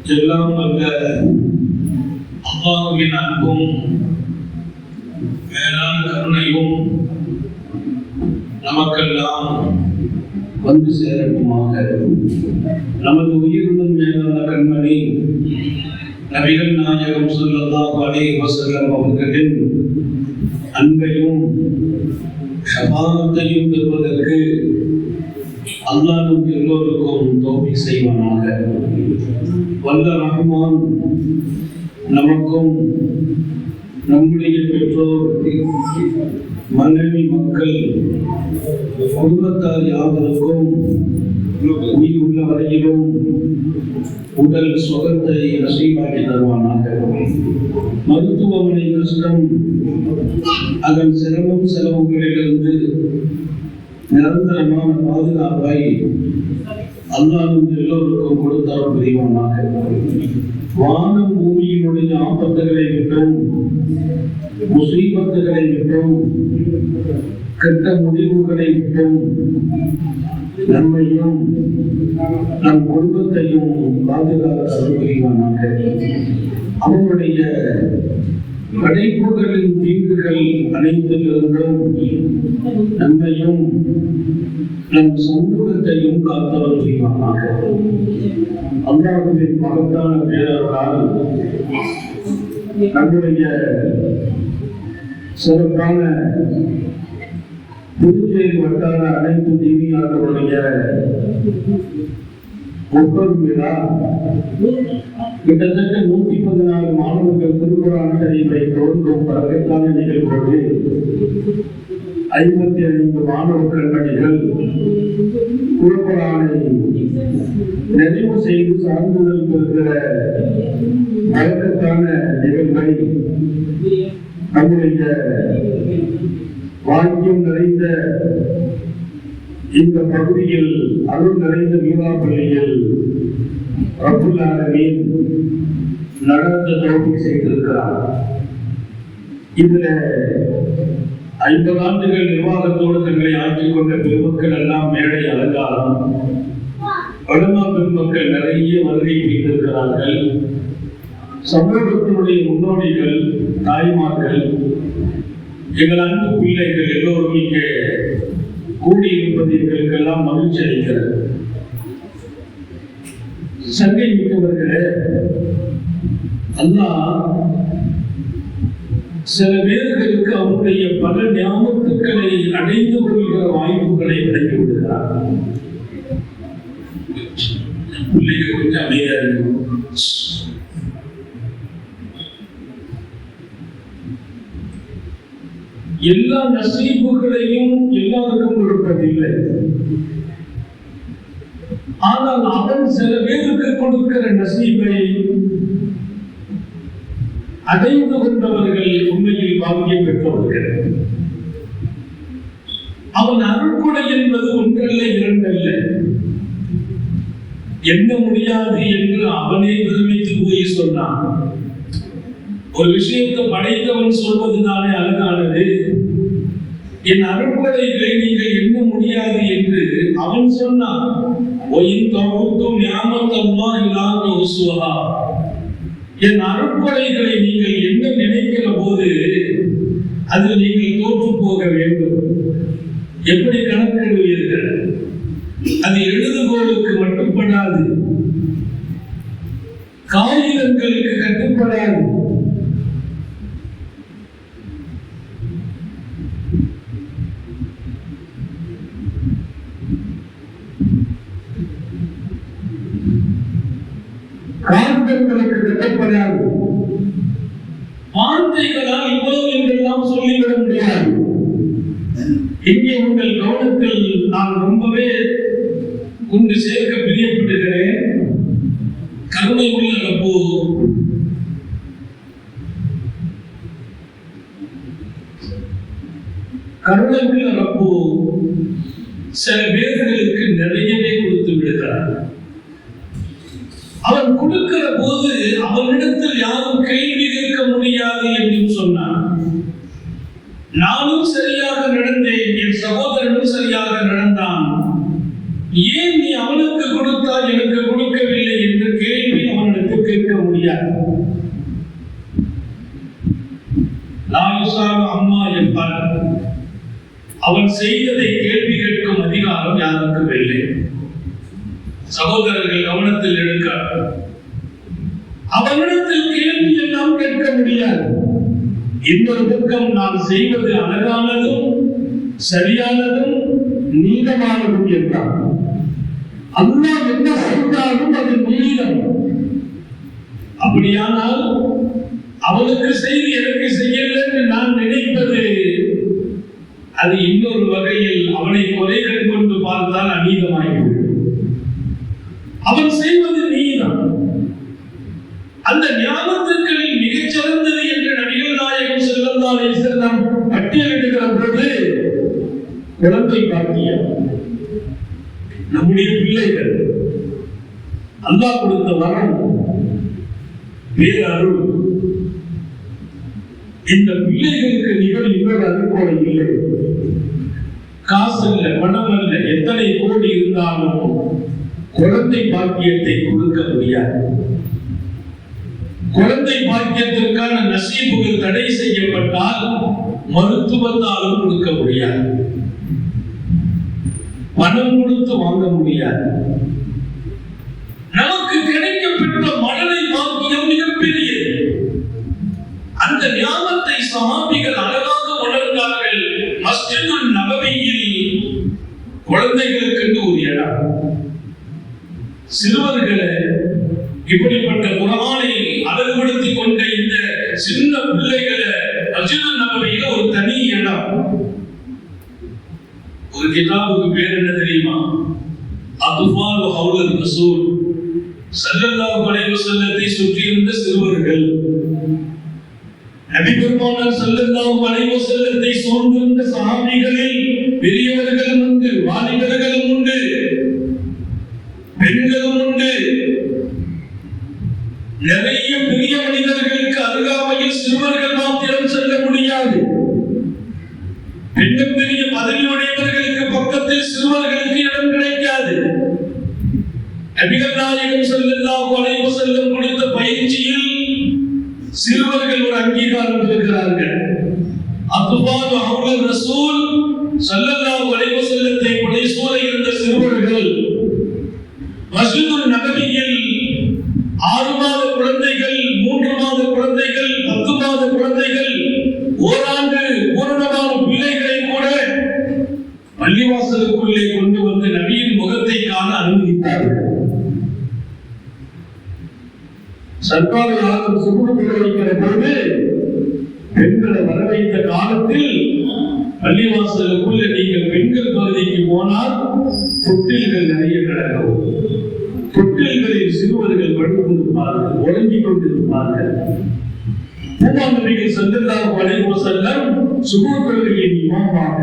எல்லாம் வல்ல அல்லாஹ்வின் அன்பும் மேலான கருணையும் நமக்கெல்லாம் வந்து சேரட்டுமாக. நமது உயிருடன் மேலான கண்மணி நபிகள் நாயகம் ஸல்லல்லாஹு அலைஹி வஸல்லம் அவர்களின் அன்பையும் ஷஃபாஅத்தையும் பெறுவதற்கு அல்லாஹ் நம் எல்லோருக்கும் தௌஃபீக் செய்வானாக. வல்ல ரஹ்மான் நமக்கும் நம்முடைய பெற்றோர், மனைவி, மக்கள், குடும்பத்தார் யாவருக்கும் உயிர் உள்ள வரையிலும் உடல் சுகத்தை நசீபாக்கி தருவானாக. மருத்துவமனை கஷ்டம், அதன் சிரமம் செலவுகளிலிருந்து நிரந்தரமான பாதுகாப்பை அல்லாஹ் எல்லோருக்கும் கொடுத்தால் புரிவானாக. வானம் பூமியினுடைய ஆபத்துகளை விட்டும் முசீபத்துகளை விட்டும் கெட்ட முடிவுகளை விட்டும் நம்மையும் நம் குடும்பத்தையும் பாதுகாத்தால் புரிவானாக. அவனுடைய படைப்புகளின் தீங்குகள் அனைத்திலிருந்தும் நம்மையும் நம் சமூகத்தையும் காத்தவர் புரிவானாக. அல்லாஹ்வின் மகத்தான பேரர்களால் நம்முடைய சிறப்பான புதுச்சேரி வட்டார அனைத்து தீனியாளர்களுடைய ஒவ்வொரு விழா கிட்டத்தட்ட 114 மாணவர்கள் திருக்குர்ஆன் ஷரீஃபை தொடங்கும் பரவலான நிகழ்வோடு 55 மாணவ கண்மணிகள் திருக்குர்ஆனை நிறைவு செய்து சான்றிதழ் பெறுகிற வழக்கத்தான நிகழ்வை நம்முடைய வாக்கியம் நிறைந்த இந்த பகுதியில், அருள் நிறைந்த மீராப்பள்ளியில் ரப்புல் ஆலமீன் நடத்த தௌஃபீக் செய்திருக்கிறார். இதுல 50 ஆண்டுகள் நிர்வாகத்தோடு தங்களை ஆக்கிக் கொண்ட பெருமக்கள் எல்லாம் மேடை அலங்காரம், உலமா பெருமக்கள் நிறைய வருகை வைத்திருக்கிறார்கள். சமூகத்தினுடைய முன்னோடிகள், தாய்மார்கள், எங்கள் அன்பு பிள்ளைகள் எல்லோரும் இங்கே கூடியிருப்பது எங்களுக்கெல்லாம் மகிழ்ச்சி அளிக்கிறது. சங்கை மிக்கவர்களே, அல்லாஹ் சில பேர்களுக்கு அவருடைய பல ஞாபகத்துக்களை அடைந்து கொள்கிற வாய்ப்புகளை வழங்கி விடுகிறார். பிள்ளைகள் கொஞ்சம் அமைதியா இருக்கும். எல்லா நசீபுகளையும் எல்லாருக்கும் கொடுப்பதில்லை. ஆனால் அவன் சில பேருக்கு கொடுக்கிற நசீபை அடைந்து கொண்டவர்கள் உண்மையில் பாக்கியம் பெற்றவர்கள். அவன் அருள்கொடை என்பது ஒன்றல்ல, இரண்டல்ல, எண்ண முடியாது என்று அவனே பெருமைத்து போய் சொன்னான். ஒரு விஷயத்தை படைத்தவன் சொல்வதுதானே அழகானது. என் அருட்கொடைகளை நீங்கள் எண்ண முடியாது என்று அவன் சொன்னான். என் அருட்கொடைகளை நீங்கள் என்ன நினைக்கிற போது அதில் நீங்கள் தோற்று போக வேண்டும். எப்படி கணக்கிடுவீர்கள்? அது எழுதுகோளுக்கு மட்டுப்படாது, காகிதங்களுக்கு கட்டுப்படாது. காரணங்களுக்கு கட்டப்படாது. வார்த்தைகளால் இவ்வளவு என்றெல்லாம் சொல்லிவிட முடியாது. இங்கே உங்கள் கவனத்தில் நான் ரொம்பவே கொண்டு சேர்க்க பிரியப்படுகிறேன். கருணை உள்ள ரப்பு சில பேர்களுக்கு நிறையவே கொடுத்து விடுகிறார். அவன் கொடுக்கிற போது அவனிடத்தில் யாரும் கேள்வி கேட்க முடியாது என்று சொன்னான். நானும் சரியாக நடந்தேன், என் சகோதரனும் சரியாக நடந்தான், ஏன் நீ அவனுக்கு கொடுத்தால் எனக்கு கொடுக்கவில்லை என்று கேள்வி அவனிடத்தில் கேட்க முடியாது. அம்மா என்பார். அவன் செய்ததை கேள்வி கேட்கும் அதிகாரம் யாருக்கும் இல்லை. சகோதரர்கள் கவனத்தில் எடுக்க, அவனிடத்தில் கேள்வி எல்லாம் கேட்க முடியாது. இன்னொரு பக்கம் நான் செய்வது அழகானதும் சரியானதும் நீளமானதும் என்றான். அல்லாஹ் என்ன செய்தாலும் அது நீளம். அப்படியானால் அவனுக்கு செய்து எனக்கு செய்யல என்று நான் நினைப்பது அது இன்னொரு வகையில் அவனை குறைகள் கொண்டு பார்த்தால் அநீதமாகிவிடும். அவன் செய்வது நீதான். அந்த ஞாபகத்துக்களில் மிகச்சிறந்தது என்று நபிகள் நாயகம் ஸல்லல்லாஹு அலைஹி வஸல்லம் பட்டியலிடுகிற போது குழந்தை பாக்கியம். நம்முடைய பிள்ளைகள் அல்லாஹ் கொடுத்த வரம், பேரருள். இந்த பிள்ளைகளுக்கு நிகழ் இன்னொரு அருள்கொடை இல்லை. காசு அல்ல, பணம் அல்ல, எத்தனை கோடி இருந்தாலும் குழந்தை பாக்கியத்தை கொடுக்க முடியாது. குழந்தை பாக்கியத்திற்கான நசீபுகள் தடை செய்யப்பட்டால் மருத்துவத்தாலும் கொடுக்க முடியாது, பணம் கொடுத்து வாங்க முடியாது. நமக்கு கிடைக்கப்பெற்ற மழலை பாக்கியம் மிகப்பெரியது. அந்த ஞாபகத்தை சஹாபிகள் அழகாக உணர்ந்தார்கள். மஸ்ஜிதுல் நபவியில் குழந்தைகளுக்கு ஒரு இடம், சிறுவர்களை இப்படிப்பட்ட குர்ஆனை அழகுபடுத்திக் கொண்ட இந்த சின்ன பிள்ளைகளை மஸ்ஜிதுல் நபவியில ஒரு தனி இடம். ஒரு கிதாபுக்கு பேர் என்ன தெரியுமா? அத்ஃபால் ஹவுலர் ரசூல் ஸல்லல்லாஹு அலைஹி வஸல்லத்தை சுற்றி இருந்த சிறுவர்கள். நபி பெருமானார் ஸல்லல்லாஹு அலைஹி வஸல்லத்தை சூழ்ந்திருந்த சஹாபிகளில் பெரியவர்களும் உண்டு, வாலிபர்களும் உண்டு, பெண்களும் உண்டு. நிறைய பெரிய மனிதர்களுக்கு அருகாமையில் சிறுவர்கள் மாத்திரம் செல்ல முடியாது. பெண்ணும் பெரிய பதவியுடையவர்களுக்கு பக்கத்தில் சிறுவர்களுக்கு இடம் கிடைக்காது. நபிகள் நாயகம் ஸல்லல்லாஹு அலைஹி வஸல்லம் கொடுத்த பயிற்சியில் சிறுவர்கள் ஒரு அங்கீகாரம் பெறுகிறார்கள். அத்ஃபால் ஹவுலர் ரசூல் ஸல்லல்லாஹு அலைஹி வஸல்லத்தை புடைசூழ இருந்த சிறுவர்கள் மஸ்ஜிதுல் நபவியில் 6 மாத குழந்தைகள், 3 மாத குழந்தைகள், 10 மாத குழந்தைகள், ஓராண்டு பூரணமான பிள்ளைகளை கூட பள்ளிவாசலுக்குள்ளே கொண்டு வந்து நபியின் முகத்தை காண அனுமதித்தார்கள். சர்க்கார் யாரும் சுகுடு வைக்கிற போது பெண்களை வரவைத்த காலத்தில் பள்ளிவாசலுக்குள்ள நீங்கள் பெண்கள் பகுதிக்கு போனால் தொட்டில்கள் நிறைய கிடக்கும். தொட்டில்களில் சிறுவர்கள் படுத்திருப்பார்கள், உறங்கிக் கொண்டிருப்பார்கள். நபிகள் ஸல்லல்லாஹு அலைஹி வஸல்லம் சுபூஹ் தொழுகையின் இமாமாக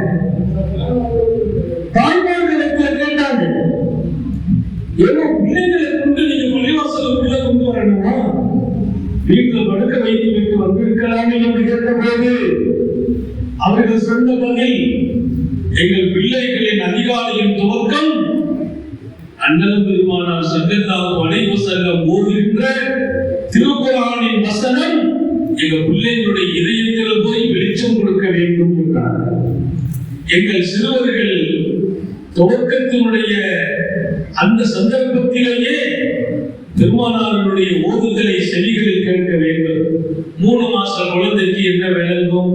தாய்மார்களிடத்தில் கேட்டாங்க, ஏதோ பிள்ளைகளை கொண்டு நீங்க பள்ளிவாசலுக்குள்ள கொண்டு வரணுமா? வீட்டில் படுக்க வைத்து விட்டு வந்திருக்கலாமே என்று கேட்டபோது அவர்கள் சொன்ன பதில், எங்கள் பிள்ளைகளின் அதிகாலையின் துவக்கம் அண்ணல் பெருமானார் ஸல்லல்லாஹு அலைஹி வஸல்லம் ஓதுகின்ற திருக்குர்ஆனின் வசனம் எங்க பிள்ளைகளுடைய இதயத்தில் போய் வெளிச்சம் கொடுக்க வேண்டும் என்றார். எங்கள் சிறுவர்கள் துவக்கத்தினுடைய அந்த சந்தர்ப்பத்திலேயே பெருமானாருடைய ஓதுதலை செவிகளில் கேட்க வேண்டும். 3 மாச குழந்தைக்கு என்ன விளங்கும்?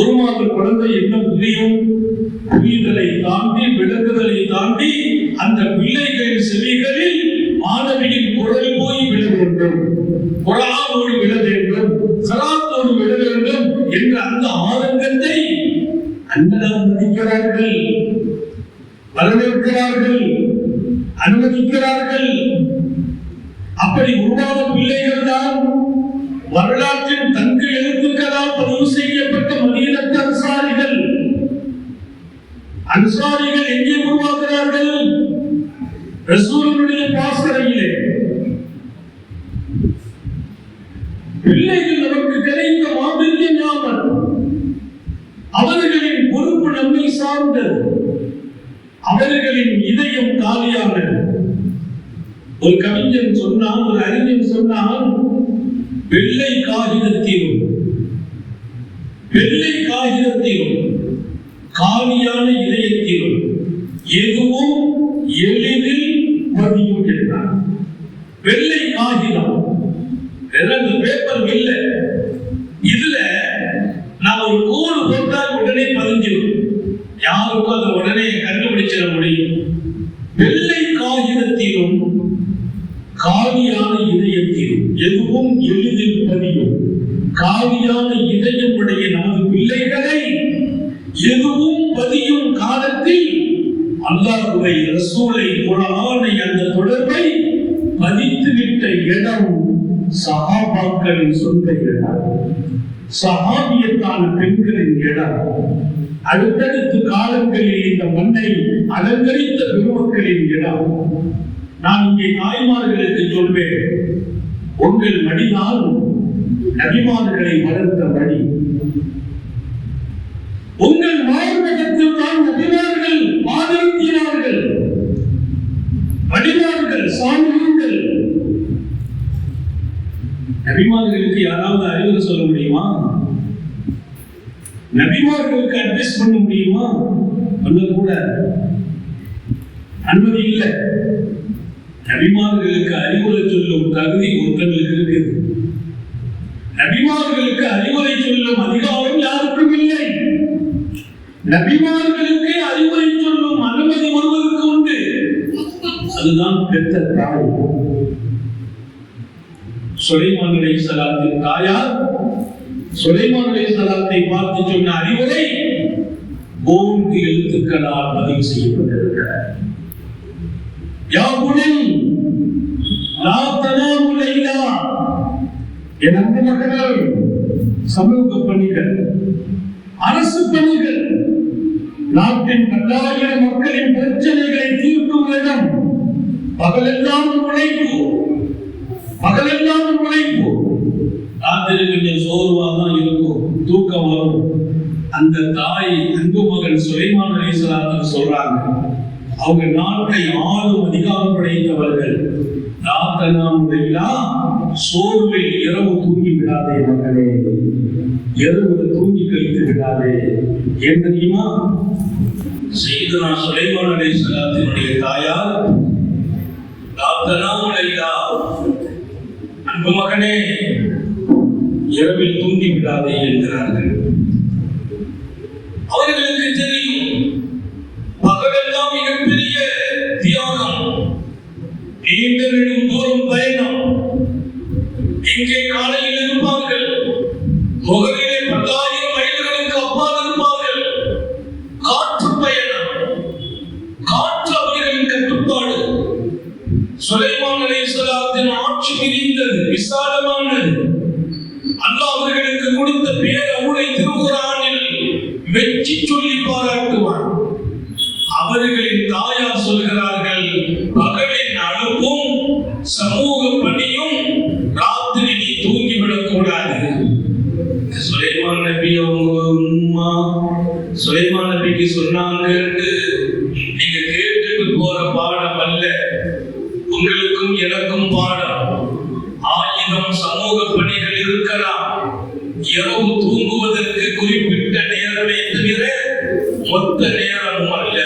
1 மாத குழந்தை என்ன புரியும்? புரிதலை தாண்டி, விளங்குதலை தாண்டி அந்த பிள்ளைகளின் செவிகளில் மாணவியின் குரல் போய் விழ வேண்டும், குர்ஆனோடு விழ வேண்டும், ஸலாத்தோடு விழ வேண்டும் என்ற அந்த ஆனந்தத்தை அண்ணலார் மதிக்கிறார்கள், வரவேற்கிறார்கள், அனுமதிக்கிறார்கள். அப்படி உருவான பிள்ளைகள் தான் வரலாற்றின் தங்க எழுத்துக்களால் பதிவு செய்யப்பட்ட மதீனத்து அன்சாரிகள். அன்சாரிகள் எங்கே உருவாகிறார்கள்? ரசூலுடைய பாசறையிலே. பிள்ளைகள் நமக்கு கிடைத்த மாபெரிய ஞாபகம். அவர்களின் பொறுப்பு நம்மை சார்ந்தது. அவர்களின் இதயம் காலியானது. ஒரு கவிஞன் சொன்னான், ஒரு அறிஞன் சொன்னான், வெள்ளை காகிதத்திலும் காலியான இதயத்திலும் எதுவும் எளிதில் பதியும் என்றார். வெள்ளை காகிதம், பேப்பர் இல்லை, இதுல நான் ஒரு கோடு போட்டால் உடனே பதிஞ்சிடும், யாருக்கும் அதை உடனே கண்டுபிடிச்சிட முடியும். வெள்ளை காகிதத்திலும் காலியான இதயத்திலும் எதுவும் எளிதில் பதியும். காலியான இதயம் உடைய நமது பிள்ளைகளை எதுவும் பதியும் காலத்தில் அல்லாஹ்வை, ரசூலை, குர்ஆனை, அந்த தொடர்பை பதித்துவிட்ட இடம் சஹாபாக்களின் சொந்த இடம், சஹாபியத்தான பெண்களின் இடம். அடுத்தடுத்த காலங்களில் இந்த மண்ணை அலங்கரித்த பெருமக்களின் இடம். நான் இங்கே தாய்மார்களுக்கு சொல்வேன், உங்கள் மடிதான் நபிமார்களை வளர்த்த மடி. உங்கள் மார்பகத்தில் தான் நபிமார்கள் ஆதரிக்கிறார்கள், மடிமார்கள், சாமிகள். நபிமார்களுக்கு யாராவது அறிவுரை சொல்ல முடியுமா? நபிமார்களுக்கு அட்வைஸ் பண்ண முடியுமா? கூட அனுமதி இல்லை. நபிமார்களுக்கு அறிவுரை சொல்லும் தகுதி ஒருத்தர்களுக்கு இருக்குது. நபிமார்களுக்கு அறிவுரை சொல்லும் அதிகாரம் யாருக்கும் இல்லை. நபிமார்களுக்கு அறிவுரை சொல்லும் அனுமதி ஒருவருக்கு உண்டு, அதுதான் பெற்ற தாய். சுலைமான் அலைஹிஸ்ஸலாத்தின் தாயார் சுலைமான் அலைஹிஸ்ஸலாத்தை பார்த்து சொன்ன அறிவுரை 3 எழுத்துக்களால் பதிவு செய்யப்பட்டிருக்கிறது. யா புனி லா தனாமு லைலா. என் அன்பு மக்கள், சமூக பணிகள், அரசு பணிகள், நாட்டின் 10,000 மக்களின் பிரச்சனைகளை தீர்க்கும் இடம். பகலெல்லாம் உழைப்பு, ராத்திரி கொஞ்சம் சோர்வாதான் இருக்கும், தூக்கம் வரும். அந்த தாய் அன்பு மகன் சுலைமான் அலைஹிஸ்ஸலாம் சொல்றாங்க, அவங்க நாட்டை ஆளும் அதிகாரம் படைத்தவர்கள். சோர்வில் இரவு தூங்கி விடாதே மகனே, இரவு தூங்கி கழித்து விடாதே. ஏன் தெரியுமா? சையதுனா சுலைமான் அலைஹிஸ்ஸலாத்தினுடைய தாயார் அன்பு மகனே இரவில் தூங்கி விடாதே என்கிறார்கள். அவர்களுக்கு தெரியும், பகலெல்லாம் மிகப்பெரிய தியாகம், நீண்ட நெடும் தூரம் பயணம். இங்கே காலையில் இருப்பார்கள், முகலிலே 10,000 மைல்களுக்கு அப்பால் இருப்பார்கள். காற்று பயணம், காற்று அவர்களின் கட்டுப்பாடு. சுலைமான் அலைஹிஸ்ஸலாத்தின் ஆட்சி விரிந்தது, விசாலமானது. அல்லாஹ் அவர்களுக்கு கொடுத்த பேர் அருளை திருக்குர்ஆனில் வெற்றி சொல்லி பாராட்டுவார். அவர்களின் தாயார் சொல்கிறார்கள், பகலின் அழுப்பும் சமூக பணியும், ராத்திரி நீ தூங்கிவிடக் கூடாது. சுலைமான் நபி சுலைமான் நபிக்கு சொன்னாங்க, நீங்க கேட்டுட்டு போற பாடம் அல்ல, உங்களுக்கும் எனக்கும் பாடம். 1000 சமூக பணிகள் இருக்கலாம், இரவு தூங்குவதற்கு குறிப்பிட்ட நேரமே தவிர மொத்த நேரமும் அல்ல.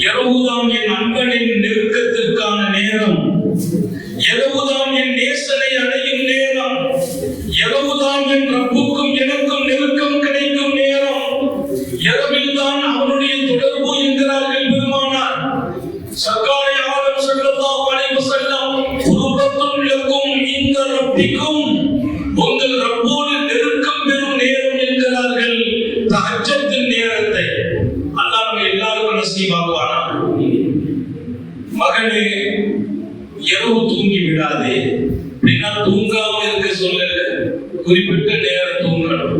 இரவுதான் என் அன்பனின் நெருக்கத்திற்கான நேரம், இரவுதான் என் நேசனை அடையும் நேரம், இரவுதான் என் ரப்புக்கும் எனக்கும் நெருக்கம் கிடைக்கும் நேரம், இரவில் தான் அவனுடைய தொடர்பு என்கிறார்கள் பெருமானார் சர்க்காரை ஆலம் ஸல்லல்லாஹு அலைஹி வஸல்லம். குர்பத்துல் லக்கும் இன்த ரப்பிக்கும், உங்கள் ரப்போடு நெருக்கம் பெறும் நேரம் என்கிறார்கள் தஹஜ்ஜுத் நேரத்தை. அல்லாஹ் நம்ம எல்லாருக்கும் நசீபாக்குவானா. மகனே இரவு தூங்கி விடாதே. அப்படின்னா தூங்காம இருக்க சொல்லல, குறிப்பிட்ட நேரம் தூங்கணும்.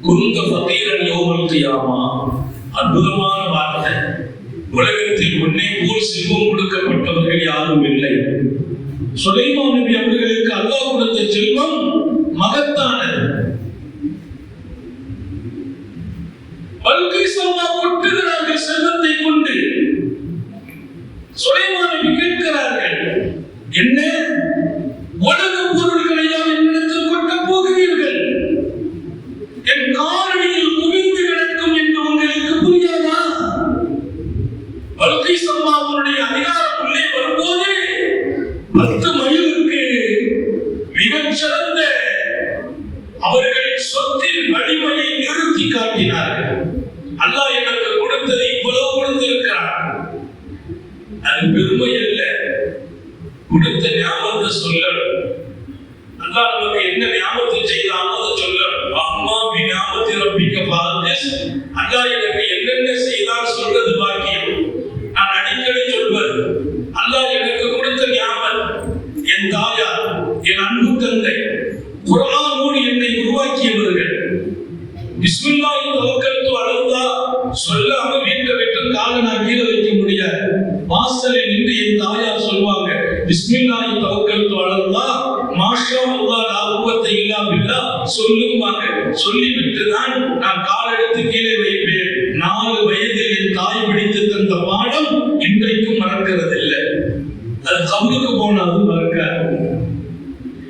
குந்த ஃபகீரன் யௌமல் கியாமா, அற்புதமான வார்த்தை. உலகத்தில் உன்னை போல் செல்வம் கொடுக்கப்பட்டவர்கள் யாரும் இல்லை. சுலைமான் நபி அவர்களுக்கு அல்லாஹ் கொடுத்த செல்வம் மகத்தானது. பல்கீஸ் அல்லாஹ் கொட்டுகிறார்கள் செல்வத்தை கொண்டு. சுலைமான் நபி கேட்கிறார், என்ன உலக பொருள்களையும் என்னிடத்தில் கொட்டப் போகிறீர்கள்? என் காலடியில் குவிந்து கிடக்கும் என்று உங்களுக்கு புரியாதா? பல்கீஸ் அம்மாவுடைய அதிகாரத்துள்ளே வரும்போது 10 மைலுக்கு மிகச் சிறந்த அவர்களின் சொத்தின் வலிமையை நிறுத்தி காட்டினார்கள். அல்லாஹ் எனக்கு கொடுத்ததை இவ்வளவு கொடுத்திருக்கிறார். அது பெருமை அல்ல, கொடுத்த ஞாபகத்தை சொல்லணும். அல்லாஹ் நமக்கு என்ன ஞாபகத்தை செய்தானோ அதை சொல்லணும். அம்மா பி ஞாபகத்தை ரப்பிக்க பாதிஸ். அல்லாஹ் எனக்கு என்னென்ன செய்தான் சொல்றது பாக்கியம். நான் அடிக்கடி சொல்வது, அல்லாஹ் எனக்கு கொடுத்த ஞாபகம் என் தாயார், என் அன்பு தந்தை, குர்ஆனோடு என்னை உருவாக்கியவர்கள். பிஸ்மில்லாஹி தவக்கல்து அலல்லாஹ் சொல்லாம வீட்டை விட்டு காலை நான் கீழே வைக்க முடியாது. வாசலில் நின்று என் தாயார் சொல்வாங்க, பிஸ்மில்லாஹி தவக்கல்து அலல்லாஹ் மாஷா அல்லாஹ் லா குவத்த இல்லா பில்லாஹ் சொல்லுவாங்க. சொல்லிவிட்டு தான் நான் கால் எடுத்து கீழே வைப்பேன். 4 வயதில் என் தாய் பிடித்து தந்த பாடம் இன்றைக்கும் மறக்கிறது இல்லை. அது கபருக்கு போனாலும் மறக்காது.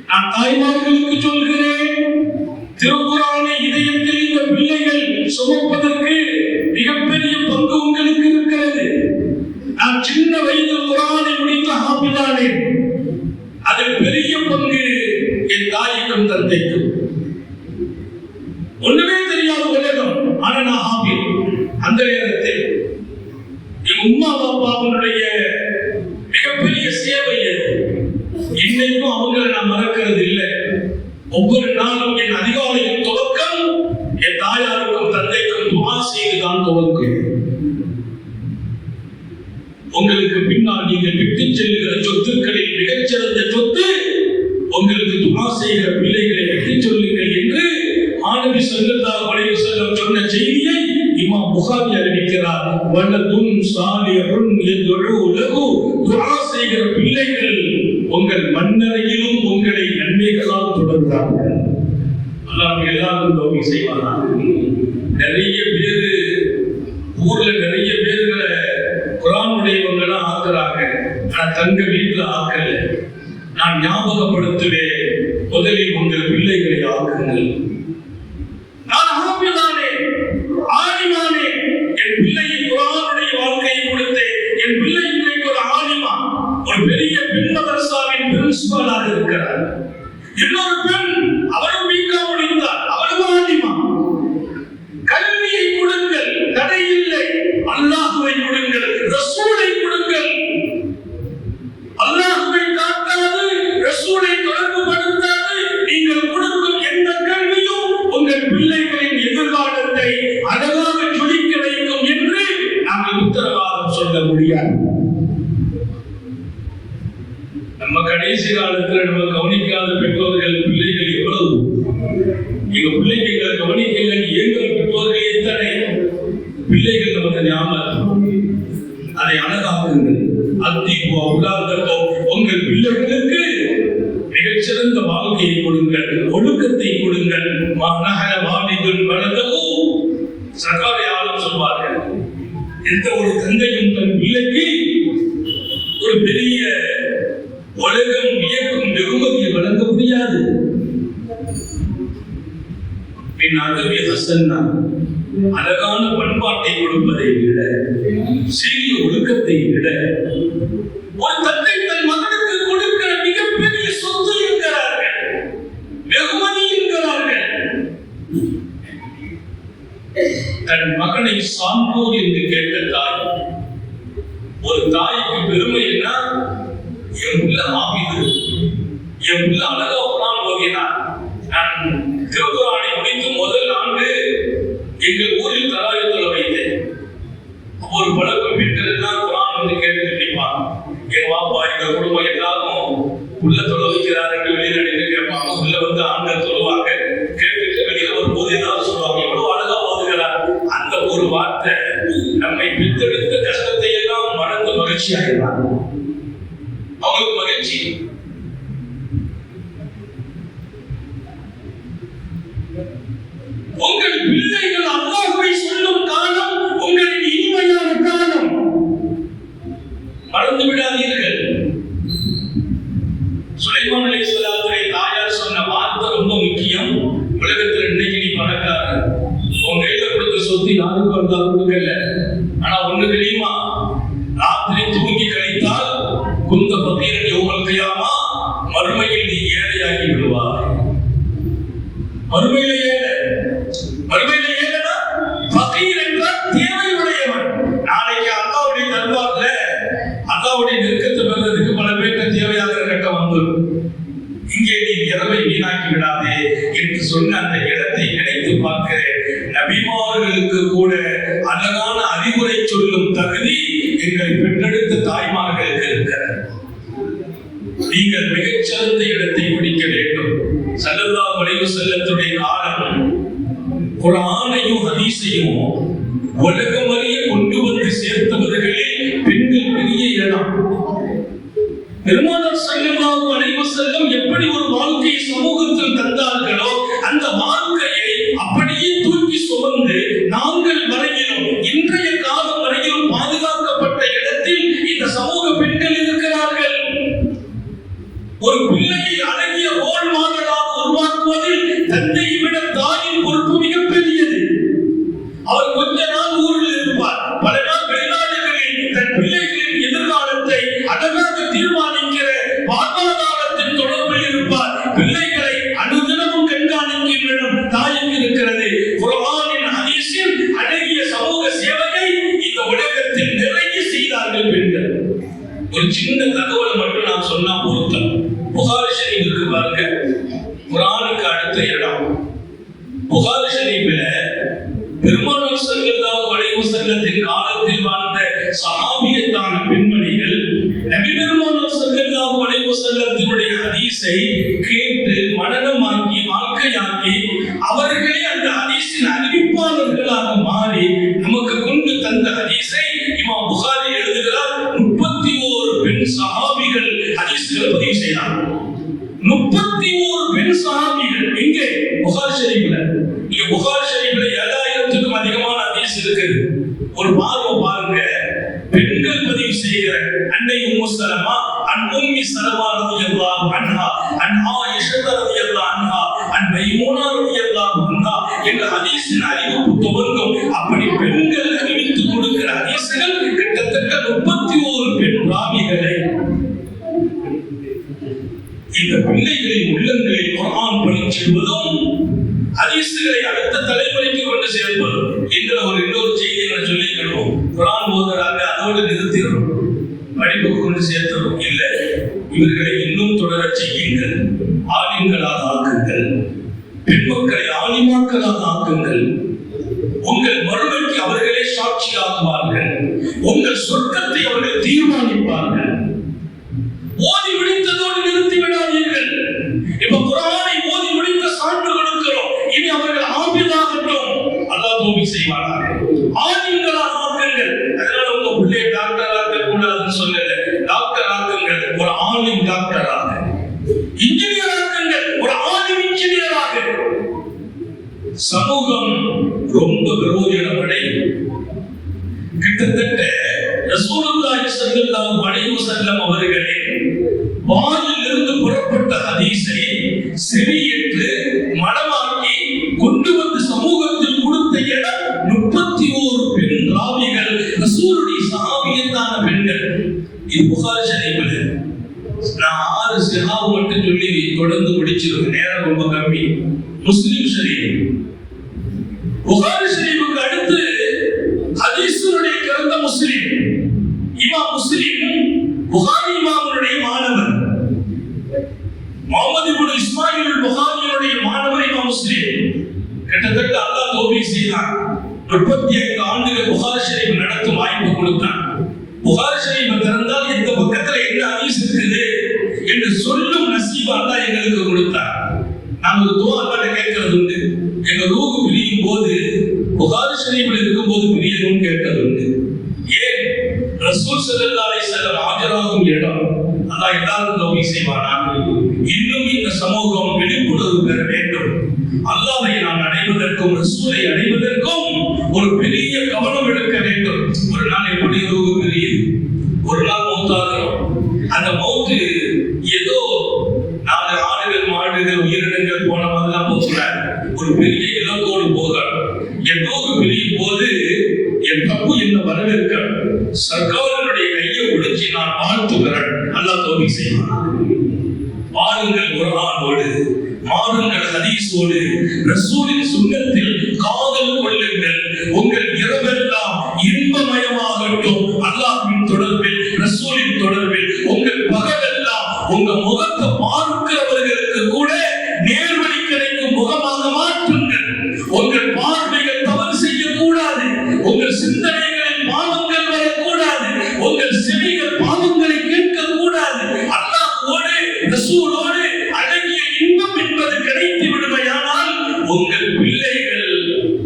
நான் தாய்மார்களுக்கு சொல்கிறேன், திருக்குர்ஆனை இதயத்தில் இந்த பிள்ளைகள் சுமப்பதற்கு மிகப்பெரிய பங்கு உங்களுக்கு இருக்கிறது. நான் சின்ன வயதில் குர்ஆனை முடித்த ஹாஃபிஸானே, அதில் பெரிய பங்கு என் தாய்க்கும் தந்தைக்கும். ஒண்ணுமே தெரியாத உலகம், ஆனா நான் ஹாஃபிஸ். அந்த நேரத்தில் என் உம்மா பாப்பாவுடைய மிகப்பெரிய சேவை அது. இன்னைக்கும் அவங்களை நான் மறக்கிறது இல்லை. ஒவ்வொரு நாளும் என் அதிகாலையின் துவக்கம் என் தாயாருக்கும் தந்தைக்கும் துஆ செய்துதான் துவக்கும். உங்களுக்கு பின்னால் நீங்கள் விட்டுச் செல்லுகிற சொத்துக்களில் மிகச்சிறந்த சொத்து உங்களுக்கு துஆ செய்கிற பிள்ளைகளை விட்டுச் சொல்லுங்கள் என்று ஆனபி ஸல்லல்லாஹு அலைஹி வஸல்லம் சொன்ன செய்தியை இமாம் புகாரி அறிவிக்கிறார். வலதுன் சாலிஹுன் யதுஉ லஹு, துஆ செய்கிற பிள்ளைகள் உங்கள் மன்னரையிலும் உங்களை நன்மைகளால் தொடர்கிறார்கள். அல்லாஹ் எல்லாரும் தௌபி செய்வானாக. நிறைய பேரு ஊர்ல நிறைய பேர்களை குர்ஆனுடையவங்களா ஆக்குறாங்க. ஆனா தங்க வீட்டுல ஆக்கல. நான் ஞாபகப்படுத்துவேன், முதலில் உங்கள் பிள்ளைகளை ஆக்குங்கள். நான் ஹாஃபிஸானே, ஆலிமானே, என் பிள்ளையை குர்ஆனுடைய வாழ்க்கையை கொடுத்தேன். என் பிள்ளை இன்றைக்கு ஒரு ஆலிமா, ஒரு பெரிய பெண் மதரசாவின் பிரின்சிபாலாக இருக்கிறார். இன்னொரு பெண், அவரும் பிகா முடித்தார், அவரும் ஆலிமா. கல்வியை கொடுங்கள், தடை இல்லை. அல்லாஹ்வை கொடுங்கள், ரசூலை கொடுங்கள். அல்லாஹ்வை காட்டாது, ரசூலை தொடர்பு படுத்தாது நீங்கள் கொடுக்கும் எந்த கல்வியும் உங்கள் பிள்ளைகளின் எதிர்காலத்தை அழகாக ஜொலிக்க வைக்கும் என்று நாங்கள் உத்தரவாதம் சொல்ல முடியாது. நம்ம கடைசி காலத்துல நம்ம கவனிக்காத பெற்றோர்கள் பிள்ளைகள் எவ்வளவு, எங்க பிள்ளைங்க எங்களை கவனிக்கல, எங்கள் பெற்றோர்கள் எத்தனை பிள்ளைகள் நமக்கு ஞாபகம். அதை அழகாக்குங்கள். அத்திப்போ உலாதத்தோ உங்கள் பிள்ளைகளுக்கு மிகச்சிறந்த வாழ்க்கையை கொடுங்கள், ஒழுக்கத்தை கொடுங்கள். மகன வாலிதுன் வலதஹு, சகாரியாலும் சொல்வார்கள், எந்த ஒரு தந்தையும் தன் பிள்ளைக்கு ஒரு பெரிய உலகம் வியக்கும் வெகுமதியை வழங்க முடியாது. பின் அதவி ஹசன்னா, அழகான பண்பாட்டை கொடுப்பதை விட, சீரிய ஒழுக்கத்தை விட ஒரு தந்தை தன் மகனுக்கு கொடுக்கிற மிகப்பெரிய சொத்து இருக்கிறார்கள், வெகுமதி இருக்கிறார்கள். தன் மகனை சான்றோர் என்று கேட்ட தாய், ஒரு தாய்க்கு பெருமை என்ன? என் உள்ள ஆபிது, என் உள்ள அழகா குர்ஆன் ஓதினார். நான் திருக்குர்ஆனை முடித்து முதல் ஆண்டு எங்கள் ஊரில் தராவியத்துல வைத்தேன். ஒரு பழக்கம் வீட்டில் எல்லாம் குர்ஆன் வந்து கேட்டு நிற்பாங்க. என் வாப்பா எங்க குடும்பம் எல்லாரும் உள்ள தொலை வைக்கிறார் என்று வெளியில நின்று கேட்பாங்க. உள்ள வந்து ஆண்கள் தொழுவாங்க. கேட்டுட்டு வெளியில ஒரு போது ஏதாவது சொல்லுவாங்க, எவ்வளவு அழகா ஓதுகிறார். அந்த ஒரு வார்த்தை நம்மை பித்தெடுத்த கஷ்டத்தை எல்லாம் மறந்து மகிழ்ச்சி ஆகிறார். அவங்களுக்கு மகிழ்ச்சி. உங்கள் பிள்ளைகள் அல்லாஹ்வை சொல்லும் காலம் உங்களின் இனிமையான காலம். மறந்து விடாதீர்கள். சுலைமான் அலைஹிஸ்ஸலாத்துடைய தாயார் சொன்ன வார்த்தை ரொம்ப முக்கியம். உலகத்துல இன்னைக்கு நீ பணக்காரர், உன் கையில கொடுத்த சொத்து யாருக்கும் இருந்தாலும் கொடுக்கல. ஆனா ஒண்ணு தெரியுமா, ராத்திரி தூங்கி கழித்தால் குந்த பகீரன் யௌமல் கியாமா, மறுமையில் நீ ஏழையாகி விடுவாய். மறுமையில ஏழை, மறுமையில ஏழைனா பகீர் என்றால் தேவை உடையவன். நாளைக்கு அல்லாஹ்வுடைய தர்பார்ல அல்லாஹ்வுடைய நெருக்கத்தை பெறுவதற்கு பல பேருக்கு தேவையாக கட்டம் வந்துடும். இங்கே நீ இரவை வீணாக்கி விடாதே என்று சொன்ன அந்த இடத்தை நினைத்து பார்க்கிறேன். நபிமார்களுக்கு கூட அழகான அறிவுரை சொல்லும் தகுதி எங்களை பெற்றெடுத்த தாய்மார்களுக்கு இருக்கிறது. நீங்கள் மிகச்சிறந்த இடத்தை பிடிக்க வேண்டும். ஸல்லல்லாஹு அலைஹி வஸல்லத்துடைய காலம் குர்ஆனையும் ஹதீஸையும் உலகம் அறிய கொண்டு வந்து சேர்த்தவர்களில் பெண்கள் பெரிய இடம். பெருமானார் ஸல்லல்லாஹு அலைஹி வஸல்லம் எப்படி ஒரு வாழ்க்கையை சமூகத்தில் தந்தார்களோ அந்த வாழ்க்கையை அப்படியே தூக்கி சுமந்து நாங்கள் வரையிலும் இன்றைய காலம் வரையிலும் பாதுகாக்கப்பட்ட இடத்தில் இந்த சமூக பெண்கள் இருக்கிறார்கள். ஒரு பிள்ளையை அழகிய ரோல் மாடலாக உருவாக்குவதில் தந்தையை விட தாயின் பொறுப்பு மிகப்பெரியது. அவர் கொஞ்ச நாள் ஊரில் இருப்பார், பல நாள் வெளிநாடுகளில் தன் பிள்ளைகளின் எதிர்காலத்தை அழகாக தீர்மானிக்கிற வாழ்வாதாரத்தின் தொடர்பில் இருப்பார். பிள்ளைகளை அனுதினமும் கண்காணிக்கும் இடம் தாய்க்கு இருக்கிறது. குர்ஆனின் ஹதீஸின் அழகிய சமூக சேவையை இந்த உலகத்தில் நிறைய செய்தார்கள் பெண்கள். ஒரு சின்ன தகவல் மட்டும் நான் சொன்னா பொருத்தம். புகாரி ஷரீஃப் இருக்கு பாருங்க, குர்ஆனுக்கு அடுத்த இடம். புகாரி ஷரீஃபில பெருமானார் ஸல்லல்லாஹு அலைஹி வஸல்லத்தின் காலத்தில் வாழ்ந்த சஹாபியத்தான பெண்மணிகள் நபி பெருமானார் ஸல்லல்லாஹு அலைஹி வஸல்லத்தினுடைய ஹதீஸை கேட்டு மனனமாக்கி வாழ்க்கையாக்கி அவர்களே அந்த ஹதீஸின் அறிவிப்பாளர்களாக மாறி நமக்கு கொண்டு தந்த ஹதீஸை இமாம் புகாரி எழுதுகிறார். 31 பெண் சஹாபிகள் ஹதீஸ்களை பதிவு செய்தார்கள். 31 பெண் சஹாபிகள். எங்கே? புகாரி ஷரீஃப்ல. இங்க புகாரி ஷரீஃப்ல 7000க்கும் அதிகமான ஹதீஸ் இருக்குது. ஒரு பார்வை பாருங்க. பெண்கள் பதிவு செய்கிற அன்னை உம்மு சலமா, அன் உம்மி சலமா ரலியல்லாஹு அன்ஹா, அன் ஆயிஷா ரலியல்லாஹு அன்ஹா, அன் மைமூனா ரலியல்லாஹு அன்ஹா என்ற ஹதீஸின் அறிவிப்பு துவங்கும். அப்படி பெண்கள் அறிவித்து கொடுக்கிற ஹதீஸ்கள் கிட்டத்தட்ட 31 பெண் ராவிகளை. இந்த பிள்ளைகளின் உள்ளங்களில் குர்ஆன் படிச்சுவதும் ஹதீஸ்களை அடுத்த தலைமுறைக்கு கொண்டு சேர்ப்பதும் என்கிற இன்னொரு செய்தியை நான் சொல்லிக்கணும். குர்ஆன் ஓதுறாங்க, அதோடு நிறுத்திடணும், படிப்புக்கு கொண்டு சேர்த்ததும் இல்லை. இவர்களை இன்னும் தொடரச் செய்யுங்கள், ஆலிம்களாக ஆக்குங்கள், பெண் மக்களை ஆலிமாக்களாக ஆக்குங்கள். உங்கள் மறுமைக்கு அவர்களே சாட்சியாகுவார்கள், உங்கள் சொர்க்கத்தை அவர்கள் தீர்மானிப்பார்கள். ஓதி முடித்ததோடு நிறுத்தி விடாதீர்கள். இப்ப குர்ஆனை ஓதி முடித்த சான்று கொடுக்கிறோம், இனி அவர்கள் ஆபிதாகட்டும், அல்லாஹ் தௌஃபீக் செய்வானாக. ஆலிம்களாக ஆக்குங்கள். அதனால உங்க பிள்ளையை டாக்டர் ஆக்க கூடாதுன்னு சொல்லல, டாக்டர் ஆக்குங்கள், ஒரு ஆலிம் டாக்டராக. இன்ஜினியர் ஆக்குங்கள், ஒரு ஆலிம் இன்ஜினியராக. சமூகம் ரொம்ப பிரயோஜனம் அடையும். கிட்டத்தட்ட ரசூலுல்லாஹி ஸல்லல்லாஹு அலைஹி வஸல்லம் அவர்களே வாயிலிருந்து புறப்பட்ட ஹதீஸை செவியேற்று மனமாக்கி கொண்டு வந்து சமூகத்தில் கொடுத்த இடம் 31 பெண் ராவிகள், ரசூலுடைய சஹாபியத்தான பெண்கள். இது புகாரி ஷரீஃபில். நான் 6 சிஹாப் மட்டும் சொல்லி தொடர்ந்து படிச்சிருக்கேன், நேரம் ரொம்ப கம்மி. முஸ்லிம் ஷரீஃப். புகாரி ஷரீஃபுக்கு அடுத்து ஹதீஸுடைய கிரந்த முஸ்லிம். இமாம் முஸ்லிம் புகாரி இமாமுடைய மாணவர். முஹம்மது இப்னு இஸ்மாயில் புகாரியுடைய மாணவர் இமாம் முஸ்லிம். கிட்டத்தட்ட அல்லாஹ் தௌஃபீக் செய்தான். 35 ஆண்டுகள் புகாரி ஷரீஃப் நடத்தும் வாய்ப்பு கொடுத்தான். புகாரி ஷரீஃப் திறந்தால் எந்த பக்கத்துல என்ன ஹதீஸ் இருக்குது என்று சொல்லும் நசீப் அல்லாஹ் எங்களுக்கு கொடுத்தான். நாம ஒரு துஆ அல்லாஹ்ட்ட கேட்கிறது உண்டு. எங்க ரூஹ் பிரியும் போது புகாரி ஷரீஃபில் இருக்கும்போது பிரியணும்னு கேட்கிறது உண்டு. ஏன்? ரசூல் ஸல்லல்லாஹு அலைஹி வஸல்லம் ஆஜராகும் இடம். அல்லாஹ் எல்லாருக்கும் தௌஃபீக் செய்வானாக. இன்னும் இந்த சமூகம் விழிப்புணர்வு பெற வேண்டும். அல்லாஹ்வை நாம் அடைவதற்கும் ரசூலை அடைவதற்கும் ஒரு பெரிய கவனம் எடுக்க வேண்டும். ஒரு நாள் எப்படி ரூஹ் பிரியுது, ஒரு நாள் மௌத்தாகிறோம். அந்த மௌத்து ஏதோ நாலு ஆடுகள் மாடுகள் உயிரினங்கள் போன மாதிரிலாம் போகிறார். ஒரு பெரிய இலக்கோடு போகிறார். ஏதோ ஒரு பெரிய போது என் தப்பு என்ன வரவேற்க சர்க்காரனுடைய கையை ஒடுக்கி நான் வாழ்த்துகிறேன். அல்லாஹ் தௌஃபீக் செய்வான். வாருங்கள் குர்ஆனோடு, மாறுங்கள் ஹதீஸோடு, ரசூலின் சுன்னத்தில் காதல் கொள்ளுங்கள். உங்கள் இரவெல்லாம் இன்பமயமாகட்டும் அல்லாஹ்வின் தொடர்பில், ரசூலின் தொடர்பில். உங்கள் பகலெல்லாம் உங்க முகத்தை பார்க்கிறவர்களுக்கு கூட நேர்வழி கிடைக்கும் முகமாக மாற்றுங்கள். உங்கள் பார்வைகள் தவறு செய்யக்கூடாது. உங்கள் சிந்தனைகளில் பாவங்கள் வரக்கூடாது. உங்கள் செவிகள் பாவங்களை கேட்கக்கூடாது. அல்லாஹ்வோடு ரசூலோடு அழகிய இன்பம் என்பது கிடைத்து விடுமையானால் உங்கள் பிள்ளைகள்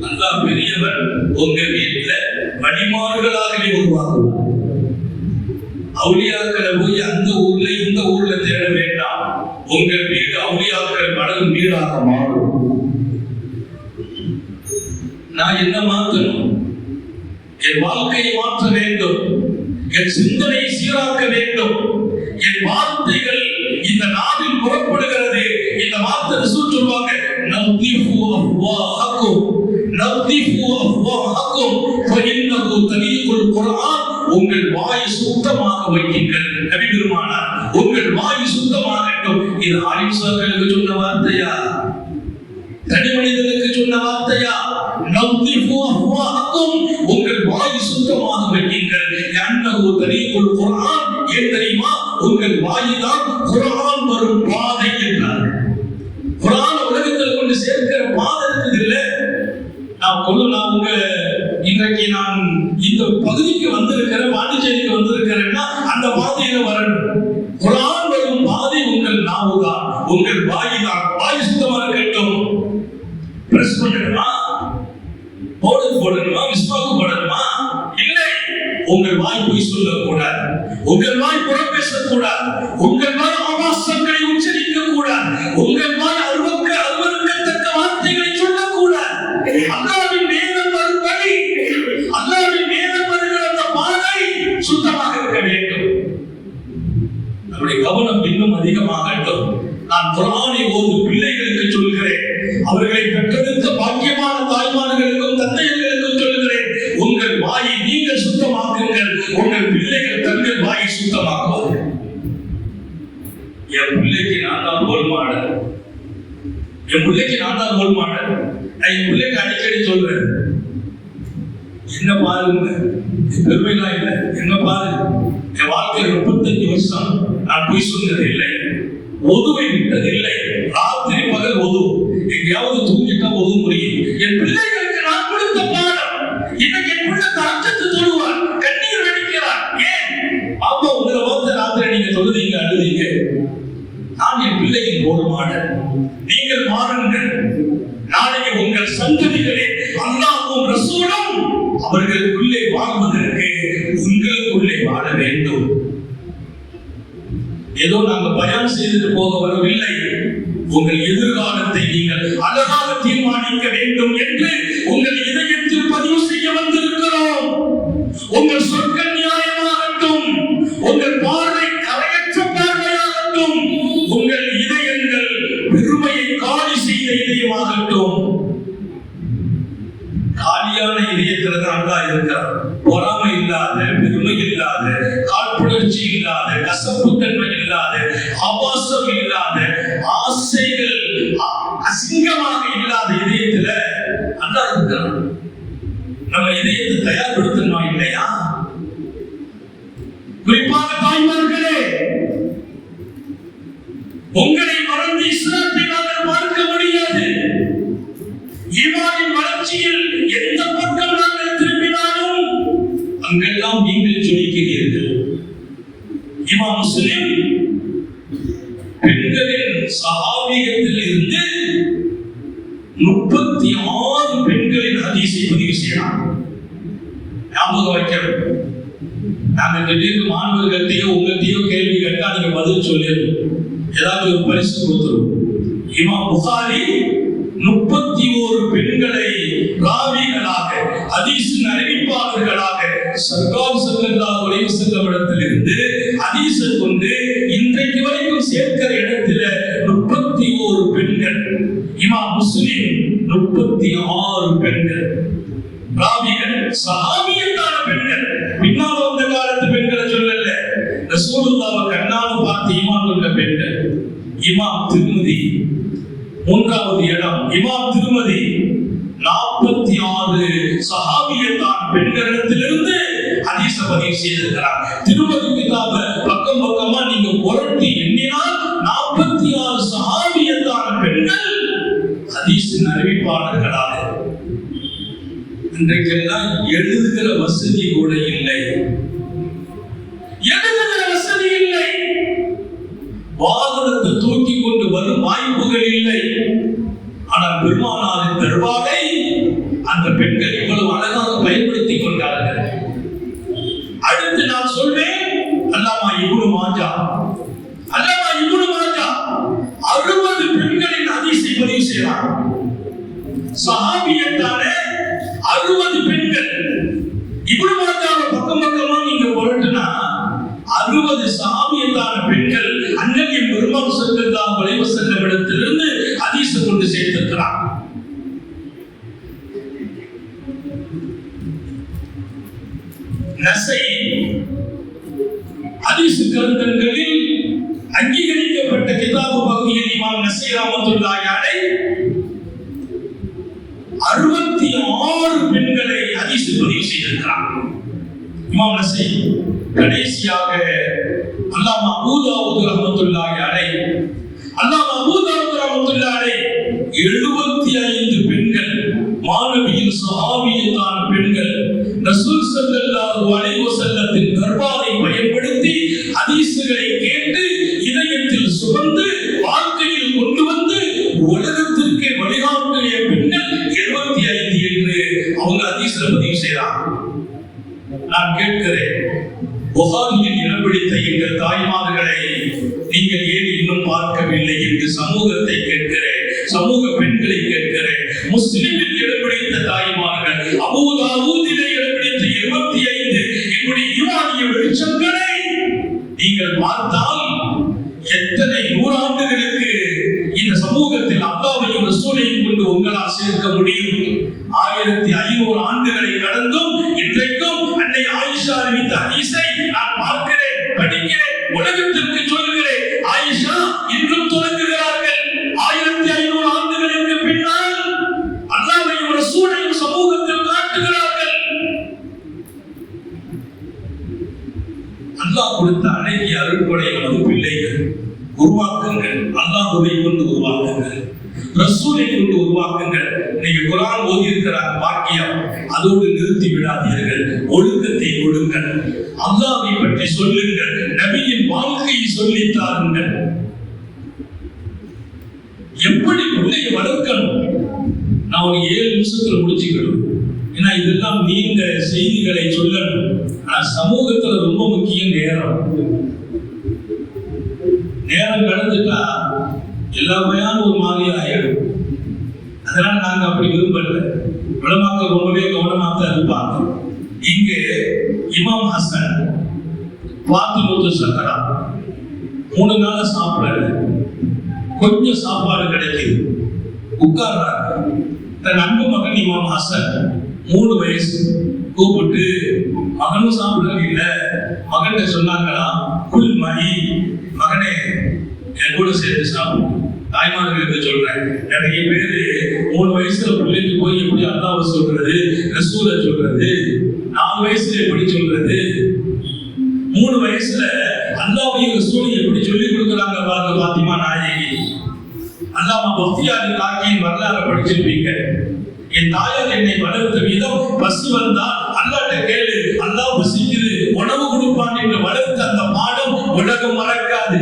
அல்லாஹ் பெரியவர் உங்க வீட்டுல வழிமாறுகளாகவே உருவாக்குவார். அவுலியாக்களை போய் அந்த ஊர்ல இந்த ஊர்ல தேட வேண்டாம். உங்கள் வீடு அவுலியாக்கள் வளரும் வீடாக மாறும். நான் என்ன மாற்றணும்? என் வாழ்க்கையை மாற்ற வேண்டும். என் சிந்தனை சீராக்க வேண்டும். என் வார்த்தைகள் இந்த நாவில் புறப்படுகிறது. இந்த வார்த்தை ரசூல் சொல்வாங்க, நவ்திஃபு அஃப்வாஹக்கும் நவ்திஃபு அஃப்வாஹக்கும் ஃபஇன்னஹு தலீகுல் குர்ஆன். உங்கள் வாயை சுத்தமாக வையுங்கள். நபி பெருமானார் உங்கள் வாயை சுத்தமாகட்டும். இது ஆலிம்களுக்கு சொன்ன வார்த்தையா? தனி மனிதனுக்கு சொன்ன வார்த்தையா? நவ்திஃபு அஃப்வாஹக்கும் உங்கள் வாயை சுத்தமாக வையுங்கள். அன்னஹு தலீகுல் குர்ஆன். ஏன் தெரியுமா? உங்கள் வாயில்தான் குர்ஆன் வரும் பாதை என்றார். குர்ஆன் உலகத்தில் கொண்டு சேர்க்கிற பாதை இருக்குது இல்ல? நான் உங்க இன்றைக்கு நான் இந்த பகுதிக்கு வந்திருக்கிறேன், பாண்டிச்சேரிக்கு வந்திருக்கிறேன்னா அந்த பாதையில வரணும். குர்ஆன் வரும் பாதை உங்கள் நாவுதான், உங்கள் வாயில்தான். வாய் சுத்தமா இருக்கட்டும். பிரஸ் பண்ணணுமா? பவுடர் போடணுமா? மிஸ்வாக்கு போடணுமா? இல்லை. உங்கள் வாய் பொய் சொல்லக்கூடாது. உங்கள் வாய் புறம் பேசக்கூடாது. உங்கள் வாய் ஆபாசங்களை உச்சரிக்க கூடாது. உங்கள் வாய் அருவருக்கத்தக்க வார்த்தைகளை சொல்லக்கூடாது. அல்லாஹ்வின் வேதம் வரும் வழி, அல்லாஹ்வின் வேதம் வருகிற அந்த பாதை சுத்தமாக இருக்க வேண்டும். நம்முடைய கவனம் இன்னும் அதிகமாகட்டும். நான் குர்ஆனை ஓது பிள்ளைகளுக்கு சொல்கிறேன். அவர்களை பெற்றெடுத்த பாக்கியமான தாய்மார்களுக்கும் தந்தையர்களுக்கும் சொல்கிறேன். உங்கள் வாயை நீங்கள் சுத்தமாக்குங்கள். உங்கள் பிள்ளைகள் தங்கள் வாயை சுத்தமாக்குவார்கள். என் பிள்ளைக்கு நான் தான் ரோல் மாடல். என் பிள்ளைக்கு நான் தான் ரோல் மாடல். நான் என் பிள்ளைக்கு அடிக்கடி சொல்றேன், என்ன பாருங்க, பெருமைலாம் இல்லை, என்ன பாரு. என் வாழ்க்கையில் 35 வருஷம் நான் போய் சொன்னது இல்லை, ஒதுவை விட்டது இல்லை. ராத்திரி பகல் ஒது, எங்கேயாவது தூங்கிட்டா ஒது முடியும். என் பிள்ளைகளுக்கு நான் கொடுத்த பாடம். இன்னைக்கு என் பிள்ளை தரச்சத்து தொழுவார், கண்ணீர் வடிக்கிறார். ஏன்? அப்பா உங்களை வந்து ராத்திரி நீங்க தொழுதீங்க, அழுதீங்க. நான் என் பிள்ளையின் ரோல் மாடல். நீங்கள் மாறுங்கள். நாளைக்கு உங்கள் சந்ததிகளே அல்லாஹ்வும் ரசூலும் அவர்களுக்குள்ளே வாழ்வதற்கு உங்களுக்குள்ளே வாழ வேண்டும். ஏதோ நாங்கள் பயான் செய்துட்டு போக வரவில்லை. உங்கள் எதிர்காலத்தை நீங்கள் அழகாக தீர்மானிக்க வேண்டும் என்று உங்கள் இதயத்தில் பதிவு செய்ய வந்திருக்கிறோம். உங்கள் சொற்கள் நியாயமாகட்டும், உங்கள் பார்வை கரையற்ற பார்வையாகட்டும், உங்கள் இதயங்கள் பெருமையை காலி செய்த இதயமாகட்டும். காலியான இதயத்தில் தான் அல்லாஹ் இருக்கிறார். பொறாமை இல்லாத, பெருமை இல்லாத, காழ்ப்புணர்ச்சி இல்லாத, கசப்புத்தன்மை இல்லாத, ஆபாசம் இல்லாத, ஆசைகள் அசிங்கமாக இல்லாத இதயத்துல அல்லாஹ் இருக்கிறார். நம்ம இதயத்தை தயார்படுத்தணுமா இல்லையா? குறிப்பாக தாய்மார்களே, உங்களை மறந்து இஸ்லாத்தை நாங்கள் பார்க்க முடியாது. ஈமானின் வளர்ச்சியில் எந்த பக்கம் நாங்கள் திரும்பினாலும் அங்கெல்லாம் நீங்கள் ஜொலிக்கிறீர்கள். இமாம் முஸ்லிம் பெண்களின் சஹாபியத்தில் இருந்து 36 பெண்களின் ஹதீஸை பதிவு செய்யலாம். ஞாபகம் வைக்கணும். நாங்கள் திடீர்னு மாணவர்கள்ட்டையோ உங்கள்கிட்டயோ கேள்வி கேட்டா நீங்க பதில் சொல்லிடணும், ஏதாவது ஒரு பரிசு கொடுத்துரும். இமாம் புகாரி 31 பெண்களை ராவிகளாக, ஹதீஸின் அறிவிப்பாளர்களாக சர்கார் ஸல்லல்லாஹு அலைஹி வஸல்லம் இடத்திலிருந்து ஹதீஸை கொண்டு இன்றைக்கு வரைக்கும் சேர்க்கிற இடத்துல 31 பெண்கள், இமாம் முஸ்லிம் 36 பெண்கள், ராவிகள் சஹாபியத்தான பெண்கள். பின்னால் வந்த காலத்து பெண்களை சொல்லல, ரசூலுல்லாஹ்வை கண்ணால பார்த்து ஈமான் கொண்ட பெண்கள். இமாம் திருமதி 3வது இடம். இமாம் திருமதி 46 சஹாபியத்தான பெண்களிடத்திலிருந்து ஹதீஸ பதிவு செய்திருக்கிறார். திருமதி கிதாப பக்கம் பக்கமா நீங்க புரட்டி எண்ணினால் 46 சஹாபியத்தான பெண்கள் ஹதீஸின் அறிவிப்பாளர்களாக. இன்றைக்கெல்லாம் எழுதுகிற வசதி கூட இல்லை, எழுதுகிற வசதி இல்லை, வாகனத்தை தூக்கி கொண்டு வரும் வாய்ப்புகள் இல்லை. ஆனால் பெருமானாரின் தர்பாரை அந்த பெண்கள் இவ்வளவு அழகாக பயன்படுத்திக் கொண்டார்கள். அடுத்து நான் சொல்வேன், அல்லாமா இப்னு மாஜா 60 பெண்களின் ஹதீஸை பதிவு செய்கிறார். சஹாபியத்தான 60 பெண்கள். இப்னு மாஜாவை பக்கம் பக்கமா நீங்க புரட்டுனா 60 சஹாபியத்தான பெண்கள் அன்னைய பெருமாள் ஸல்லல்லாஹு அலைஹி வஸல்லம் இடத்திலிருந்து ஹதீஸ கொண்டு சேர்த்திருக்கிறார். நஸை ஹதீஸ் கிரந்தங்களில் அங்கீகரிக்கப்பட்ட கிதாபு பகுதியில் இமாம் நஸை ரஹ்மத்துல்லாஹி அலைஹி 66 பெண்களை ஹதீஸ் பதிவு செய்திருக்கிறார். இமாம் நஸை கடைசியாக அல்லாமா அபூ தாவூத் ரஹ்மத்துல்லாஹி அலைஹி 75 பெண்கள், மாணவியின் சஹாபியத்தான பெண்கள் ரசூல் ஸல்லல்லாஹு அலைஹி வஸல்லத்தின் தர்பாரை பயன்படுத்தி ஹதீஸ்களை கேட்டு இதயத்தில் சுமந்து வாழ்க்கையில் கொண்டு வந்து உலகத்திற்கு வழிகாட்டிய பெண்கள் 75 என்று அவங்க ஹதீஸ்ல பதிவு செய்றாங்க. நான் கேட்கிறேன், புகாரியில் இடம் பிடித்த எங்கள் தாய்மார்களை நீங்கள் ஏன் இன்னும் பார்க்கவில்லை என்று சமூகத்தை கேட்கிறேன், சமூக பெண்களை கேட்கிறேன். முஸ்லிமில் இடம் பிடித்த தாய்மார்கள், அபூ தாவூதிலே இடம் பிடித்த 25 இப்படி ஈமானிய வெளிச்சங்களை நீங்கள் பார்த்தால் எத்தனை நூறாண்டுகளுக்கு இந்த சமூகத்தில் அல்லாஹ்வையும் ரசூலையும் கொண்டு உங்களால் சேர்க்க முடியும். 1500 ஆண்டுகளை கடந்தும் இன்றைக்கும் அன்னை ஆயிஷா அறிவித்த ஹதீஸை நான் பார்க்கிறேன், படிக்கிறேன், உலகத்திற்கு சொல்கிறேன். ஆயிஷா இன்னும் தொடங்குகிறார்கள். 1500 ஆண்டுகளுக்கு பின்னால் அல்லாஹ்வையும் ரசூலையும் சமூகத்தில் காட்டுகிறார்கள். அல்லாஹ் கொடுத்த அழகிய அருள்கொடை நமது பிள்ளைகள். உருவாக்குங்கள், அல்லாஹ்வை கொண்டு உருவாக்குங்கள், ரசூலை கொண்டு உருவாக்குங்கள். நீங்க குர்ஆன் ஓதி இருக்கிறார் பாக்கியம், அதோடு நிறுத்தி விடாதீர்கள். ஒழுக்கத்தை கொடுங்கள், அல்லாஹ்வை பற்றி சொல்லுங்கள், நபியின் வாழ்க்கையை சொல்லி தாருங்கள். எப்படி பிள்ளையை வளர்க்கணும் நான் ஒரு 7 நிமிஷத்துல முடிச்சுக்கணும். ஏன்னா இதெல்லாம் நீண்ட செய்திகளை சொல்லணும். ஆனா சமூகத்துல ரொம்ப முக்கியம் நேரம். நேரம் கடந்துட்டா எல்லா பயானும் ஒரு மாதிரி ஆயிடும். அதனால நாங்க அப்படி விரும்பல. உலமாக்கள் ரொம்பவே கவனமாக தான் இருப்பாங்க. இங்கு இமாம் ஹசன் பாத்திமுத்து சக்கரா 3 நாளா சாப்பிடல, கொஞ்சம் சாப்பாடு கிடைக்குது, உட்கார்றாங்க. தன் அன்பு மகன் இமாம் ஹசன் 3 வயசு கூப்பிட்டு, மகனும் சாப்பிடறது இல்ல, மகன் சொன்னாங்களா, குல் மணி மகனே என் கூட சேர்த்து சாப்பிடும். தாய்மார்களுக்கு சொல்றேன், நிறைய பேரு 3 வயசுல பிள்ளைக்கு போய் எப்படி அல்லாஹ்வை சொல்றது, ரசூலை சொல்றது, 4 வயசுல எப்படி சொல்றது, 3 வயசுல அல்லாஹ்வையும் ரசூலையும் எப்படி சொல்லி கொடுக்குறாங்க பாருங்க. பாத்திமா நாயகி அல்லாமா பக்தியாரி தாக்கியின் வரலாறு படிச்சிருப்பீங்க. என் தாயார் என்னை வளர்த்த விதம், பசி வந்தா அல்லாஹ்ட்ட கேளு, அல்லாஹ் பசிக்குது உணவு கொடுப்பான் என்று வளர்த்த அந்த பாடம் உலகம் மறக்காது.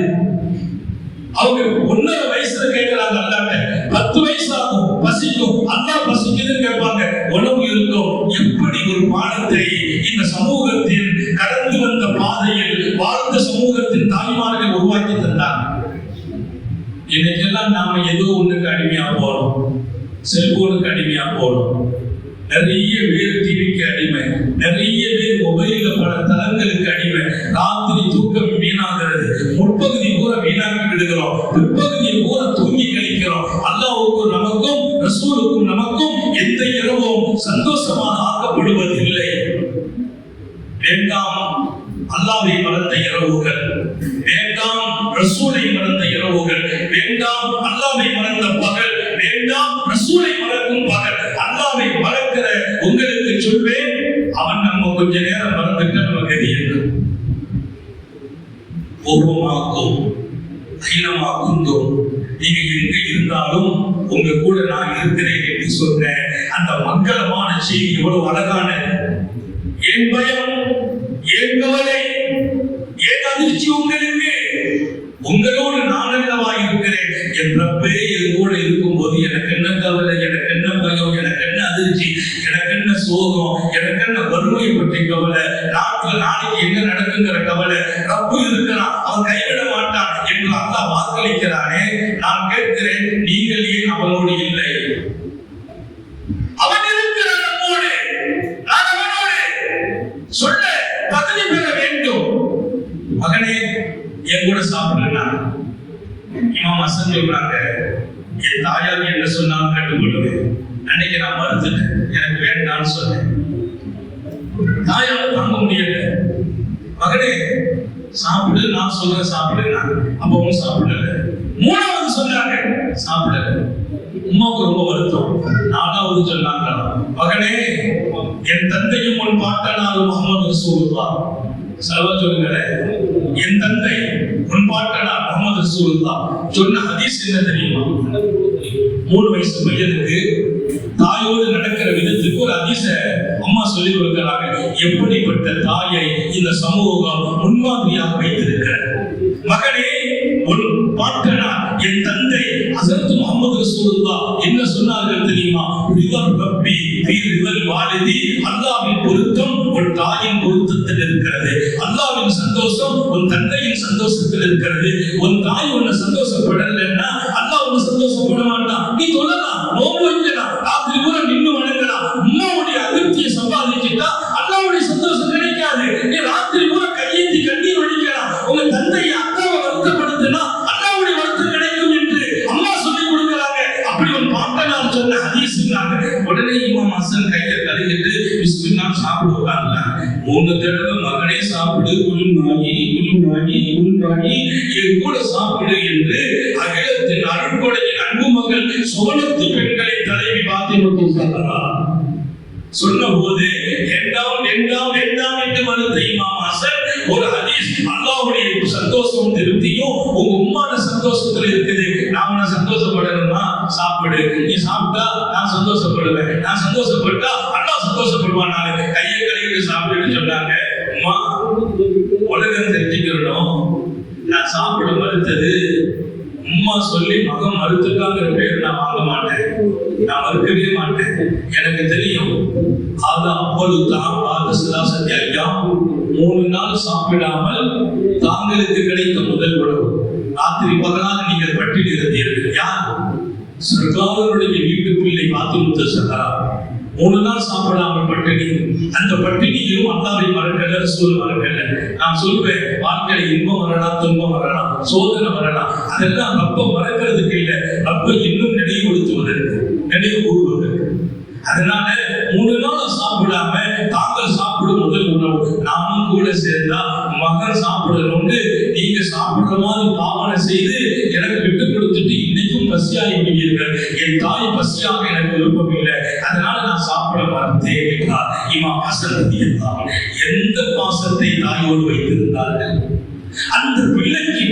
அவங்க 1.5 வயசுல கேட்கிறாங்க அல்லாஹ்ட்ட, 10 வயசு ஆகும் பசிக்கும், அல்லாஹ் பசிக்குதுன்னு கேட்பாங்க, உணவு இருக்கும். எப்படி ஒரு பாடத்தை இந்த சமூகத்தில் கடந்து வந்த பாதையில் வாழ்ந்த சமூகத்தின் தாய்மார்கள் உருவாக்கி தந்தாங்க. இன்னைக்கெல்லாம் நாம ஏதோ ஒண்ணுக்கு அடிமையா போறோம், செல்போனுக்கு அடிமையா போறோம். நிறைய பேர் டிவிக்கு அடிமை, நிறைய பேர் மொபைல்ல பல தளங்களுக்கு அடிமை. ராத்திரி தூக்கம் வீணாகிறது, முற்பகுதி பூரா வீணாக்கி விடுகிறோம், பிற்பகுதியை பூரா தூங்கி சந்தோஷமாக ஆக்கப்படுவதில்லை. வேண்டாம் அல்லாஹ்வை மறந்த இரவுகள், வேண்டாம் ரசூலை மறந்த இரவுகள், வேண்டாம் அல்லாஹ்வை மறந்த பகல், வேண்டாம் ரசூலை மறக்கும் பகல். அல்லாஹ்வை மறக்கிற உங்களுக்கு சொல்வேன், அவன் நம்ம கொஞ்ச நேரம் மறந்துட்டு நம்ம கதி என்ன? பூர்வமாக்கும் ஐனமாக்கும் நீங்க எங்க இருந்தாலும் உங்க கூட நான் இருக்கிறேன் என்று சொன்ன அந்த மங்களமான செய்தி எவ்வளவு அழகானது. ஏன் பயம், ஏன் கவலை, ஏன் அதிர்ச்சி? உங்களுக்கு உங்களோடு நான் அல்லவா இருக்கிறேன். என் ரப்பே என் கூட இருக்கும்போது எனக்கு என்ன கவலை, எனக்கு என்ன பயம், எனக்கு என்ன அதிர்ச்சி, எனக்கு என்ன சோகம், எனக்கு என்ன வறுமையை பற்றி கவலை, நாட்டில் நாளைக்கு என்ன நடக்குங்கிற கவலை. ரப்பு இருக்கிறான், அவன் கைவிட மாட்டான் என்று அல்லாஹ் வாக்களிக்கிறானே. நான் கேட்கிறேன், நீங்கள் ஏன் அவனோடு இல்லை? அவன் இருக்கிறான் நம்மோடு, நான் அவனோடு. சொல்ல பதவி பெற வேண்டும். மகனே என் கூட சாப்பிடுறா. இமாம் ஹசன் சொல்றாங்க, என் தாயார் என்ன சொன்னாலும் கட்டுப்படுவேன். அன்னைக்கு நான் மறுத்துட்டேன், எனக்கு வேண்டாம்னு சொன்னேன். தாயால தாங்க முடியல. மகனே சாப்பிடு, நான் சொல்றேன் சாப்பிடுனா. அப்பவும் சாப்பிடல. மூணாவது சொன்னாங்க சாப்பிடல. உமாவுக்கு ரொம்ப வருத்தம். நாலாவது சொன்னாங்க, மகனே என் தந்தையும் உன் பாட்டனாரும் முஹம்மது ரசூலுல்லாஹ் ஸல்லல்லாஹு சொல்லுங்களேன். என் தந்தை உன் பாட்டனார் முஹம்மது ரசூலுல்லாஹ் சொன்ன ஹதீஸ் என்ன தெரியுமா? 3 வயசு பையனுக்கு தாயோடு நடக்கிற விதத்துக்கு ஒரு ஹதீஸ அம்மா சொல்லி கொடுக்கிறாங்க. எப்படிப்பட்ட தாயை இந்த சமூகம் முன்மாதிரியாக வைத்திருக்கிறது. மகனே உன் பாட்டனார் என் தந்தை ஹஸரத் முஹம்மது ரசூலுல்லாஹ் என்ன சொன்னார்கள் தெரியுமா? ரிதர் ரப்பி ஃபீ ரிதல் வாலிதி. அல்லாஹ்வின் பொருத்தம் உன் தாயின் பொருத்தத்தில் இருக்கிறது. அல்லாஹ்வின் சந்தோஷம் உன் தந்தையின் சந்தோஷத்தில் இருக்கிறது. உன் தாய் உன்னை சந்தோஷப்படலைன்னா அல்லாஹ் உன்னை சந்தோஷப்பட மாட்டான். நீ சொல்லலாம், நோம்பு வைக்கலாம், ராத்திரி பூரா நின்று வணங்கலாம். அம்மாவுடைய அதிருப்தியை சம்பாதிச்சுட்டா அல்லாஹ்வுடைய சந்தோஷம் கிடைக்காது. நீ ராத்திரி பூரா கையேந்தி கண்ணீர் வடிக்கலாம். உங்க தந்தையை அக்காவை வருத்தப்படுத்தினா அல்லாஹ்வுடைய வருத்தம் கிடைக்கும் என்று அம்மா சொல்லி கொடுக்கிறாங்க. அப்படி ஒரு பாட்டனார் சொன்ன ஹதீஸ்னாங்க. உடனே இமாம் ஹசன் கையை கழுவிட்டு பிஸ்மில்லாஹ் சாப்பிடுவாங்க. 3 தடவை மகனே சாப்பிடு, குல்மாயி குல்மாயி குல்மாயி, என் கூட சாப்பிடு என்று அகிலத்தின் அருட்கொடையின் அன்பு மகள் சுவனத்து பெண்களின் தலைவி பாத்திமா சொல்றார். சொன்ன போது வேண்டாம் வேண்டாம் வேண்டாம் என்று மறுத்த இமாம் ஹசன் ஒரு ஹதீஸ், அல்லாஹ்வுடைய சந்தோஷம் திருப்தியும் உங்க உம்மாட சந்தோஷத்துல இருக்குது. நான் சந்தோஷப்படணும்னா சாப்பிடு, நீ சாப்பிட்டா நான் சந்தோஷப்படுவேன், நான் சந்தோஷப்பட்டா அல்லாஹ் சந்தோஷப்படுவான். நான் கையை கழுவிட்டு சாப்பிடுன்னு சொன்னாங்க. அம்மா உலகம் தெரிஞ்சுக்கிறோம், நான் சாப்பிட மறுத்தது உம்மா சொல்லி மகன் மறுத்துட்டாங்கிற பேர் நான் வாங்க மாட்டேன், நான் மறுக்கவே மாட்டேன். எனக்கு தெரியும் அது அப்பொழுது தான் பாதசலாசத்தை ஐயா 3 நாள் சாப்பிடாமல் தாங்களுக்கு கிடைத்த முதல் உணவு. ராத்திரி பகலாக நீங்கள் பட்டினி இருந்தீர்கள். யார்? சர்க்காருடைய வீட்டு பிள்ளை பாத்திமுத்து சஹரா 3 நாள் சாப்பிடாமல் பட்டினி. அந்த பட்டினியிலும் அல்லாஹ்வை மறக்கல, ரசூல் மறக்கல. நான் சொல்வேன், வாழ்க்கையில இன்பம் வரலாம், துன்பம் வரலாம், சோதனை வரலாம். அதெல்லாம் ரப்ப மறக்கிறதுக்கு இல்லை, ரப்ப இன்னும் நினைவுபடுத்துவதற்கு, நினைவு கூறுவதற்கு. அதனால 3 நாள் சாப்பிடாம தாங்கள் சாப்பிடும் முதல் உணவு நானும் கூட சேர்ந்தா மகன் சாப்பிடணும்னு நீங்க சாப்பிடுற மாதிரி பாவனை செய்து எனக்கு விட்டு கொடுத்துட்டு இன்னைக்கும் பசியாகி விடுவீர்கள். என் தாய் பசியாக எனக்கு விருப்பம் இல்லை, அதனால நான் சாப்பிட மறுத்தேன் என்றார் இமாம் ஹசன் ரலியல்லாஹு அன்ஹு. எந்த பாசத்தை தாயோடு வைத்திருந்தார்கள். அந்த பிள்ளைக்கு